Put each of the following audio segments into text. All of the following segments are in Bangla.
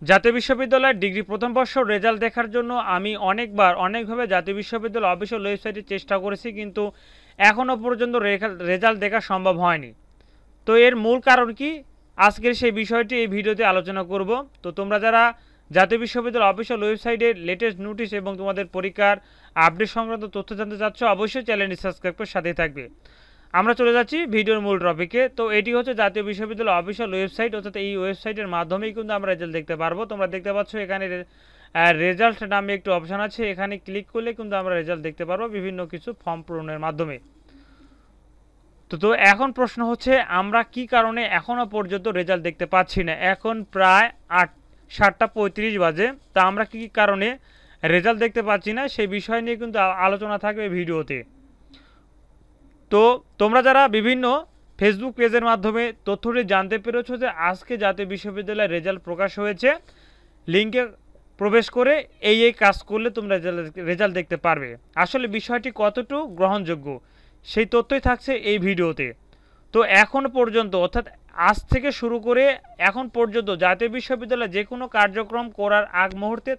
জাতীয় বিশ্ববিদ্যালয়ের ডিগ্রি প্রথম বর্ষ রেজাল্ট দেখার জন্য আমি অনেকভাবে জাতীয় বিশ্ববিদ্যালয় অফিসিয়াল ওয়েবসাইটে চেষ্টা করেছি, কিন্তু এখনও পর্যন্ত রেজাল্ট দেখা সম্ভব হয়নি। তো এর মূল কারণ কি, আজকের সেই বিষয়টি এই ভিডিওতে আলোচনা করব। তো তোমরা যারা জাতীয় বিশ্ববিদ্যালয় অফিসিয়াল ওয়েবসাইটের লেটেস্ট নোটিশ এবং তোমাদের পরীক্ষার আপডেট সংক্রান্ত তথ্য জানতে চাচ্ছ, অবশ্যই চ্যানেলটি সাবস্ক্রাইব করে সাথেই থাকবে। আমরা চলে যাচ্ছি ভিডিওর মূল টপিকে। তো এটি হচ্ছে জাতীয় বিশ্ববিদ্যালয় অফিসিয়াল ওয়েবসাইট, অর্থাৎ এই ওয়েবসাইটের মাধ্যমেই কিন্তু আমরা রেজাল্ট দেখতে পারবো। তোমরা দেখতে পাচ্ছ এখানে রেজাল্ট নামে একটি অপশান আছে, এখানে ক্লিক করলে কিন্তু আমরা রেজাল্ট দেখতে পারবো বিভিন্ন কিছু ফর্ম পূরণের মাধ্যমে। তো এখন প্রশ্ন হচ্ছে, আমরা কি কারণে এখনও পর্যন্ত রেজাল্ট দেখতে পাচ্ছি না? এখন প্রায় 7:35 বাজে। তা আমরা কি কারণে রেজাল্ট দেখতে পাচ্ছি না সেই বিষয় নিয়ে কিন্তু আলোচনা থাকবে ভিডিওতে। তো তোমরা যারা বিভিন্ন ফেসবুক পেজের মাধ্যমে তথ্যটি জানতে পেরেছো যে আজকে জাতীয় বিশ্ববিদ্যালয়ের রেজাল্ট প্রকাশ হয়েছে, লিঙ্কে প্রবেশ করে এই কাজ করলে তোমরা রেজাল্ট দেখতে পারবে। আসলে বিষয়টি কতটুকু গ্রহণযোগ্য সেই তথ্যই থাকছে এই ভিডিওতে। তো এখন পর্যন্ত, অর্থাৎ আজ থেকে শুরু করে এখন পর্যন্ত জাতীয় বিশ্ববিদ্যালয়ে যে কোনো কার্যক্রম করার আগ মুহূর্তে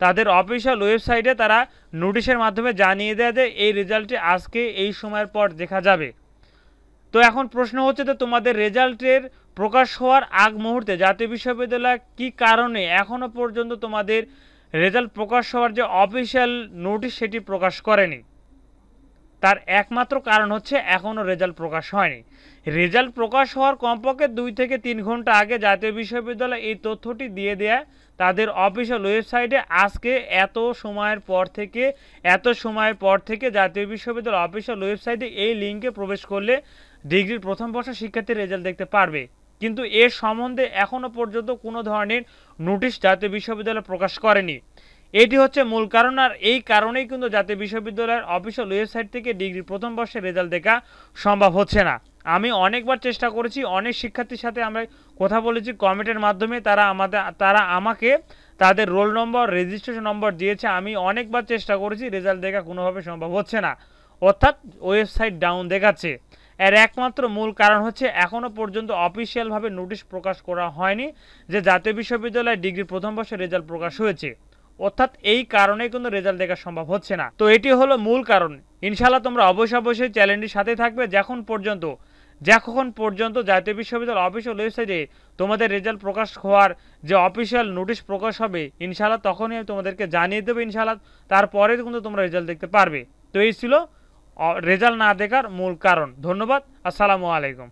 তাদের অফিসিয়াল ওয়েবসাইটে তারা নোটিশের মাধ্যমে জানিয়ে দেয় যে এই রেজাল্টটি আজকে এই সময়ের পর দেখা যাবে। তো এখন প্রশ্ন হচ্ছে যে তোমাদের রেজাল্টের প্রকাশ হওয়ার আগ মুহূর্তে জাতীয় বিশ্ববিদ্যালয় কি কারণে এখনও পর্যন্ত তোমাদের রেজাল্ট প্রকাশ হওয়ার যে অফিসিয়াল নোটিশ সেটি প্রকাশ করেনি? তার একমাত্র কারণ হচ্ছে এখনও রেজাল্ট প্রকাশ হয়নি। রেজাল্ট প্রকাশ হওয়ার কমপক্ষে 2 থেকে 3 ঘন্টা আগে জাতীয় বিশ্ববিদ্যালয় এই তথ্যটি দিয়ে দেয় তাদের অফিসিয়াল ওয়েবসাইটে। আজকে এত সময়ের পর থেকে জাতীয় বিশ্ববিদ্যালয় অফিসিয়াল ওয়েবসাইটে এই লিঙ্কে প্রবেশ করলে ডিগ্রির প্রথম বর্ষের শিক্ষার্থীর রেজাল্ট দেখতে পারবে। কিন্তু এর সম্বন্ধে এখনও পর্যন্ত কোনো ধরনের নোটিশ জাতীয় বিশ্ববিদ্যালয় প্রকাশ করেনি। এটি হচ্ছে মূল কারণ। আর এই কারণেই কিন্তু জাতীয় বিশ্ববিদ্যালয়ের অফিসিয়াল ওয়েবসাইট থেকে ডিগ্রি প্রথম বর্ষের রেজাল্ট দেখা সম্ভব হচ্ছে না। আমি অনেকবার চেষ্টা করেছি, অনেক শিক্ষার্থীর সাথে আমরা কথা বলেছি কমেন্টের মাধ্যমে, তারা আমাকে তাদের রোল নম্বর, রেজিস্ট্রেশন নম্বর দিয়েছে। আমি অনেকবার চেষ্টা করেছি, রেজাল্ট দেখা কোনোভাবে সম্ভব হচ্ছে না, অর্থাৎ ওয়েবসাইট ডাউন দেখাচ্ছে। এর একমাত্র মূল কারণ হচ্ছে এখনও পর্যন্ত অফিসিয়ালভাবে নোটিশ প্রকাশ করা হয়নি যে জাতীয় বিশ্ববিদ্যালয়ের ডিগ্রি প্রথম বর্ষের রেজাল্ট প্রকাশ হয়েছে, অর্থাৎ এই কারণে কিন্তু রেজাল্ট দেখা সম্ভব হচ্ছে না। তো এটি হলো মূল কারণ। ইনশাআল্লাহ তোমরা অবশ্যই চ্যানেলটির সাথে থাকবে। যখন পর্যন্ত জাতীয় বিশ্ববিদ্যালয় অফিসিয়াল ওয়েবসাইটে তোমাদের রেজাল্ট প্রকাশ হওয়ার যে অফিসিয়াল নোটিশ প্রকাশ হবে, ইনশাআল্লাহ তখনই আমি তোমাদেরকে জানিয়ে দেবো ইনশাআল্লাহ। তারপরে কিন্তু তোমরা রেজাল্ট দেখতে পারবে। তো এই ছিল রেজাল্ট না দেখার মূল কারণ। ধন্যবাদ। আসসালামু আলাইকুম।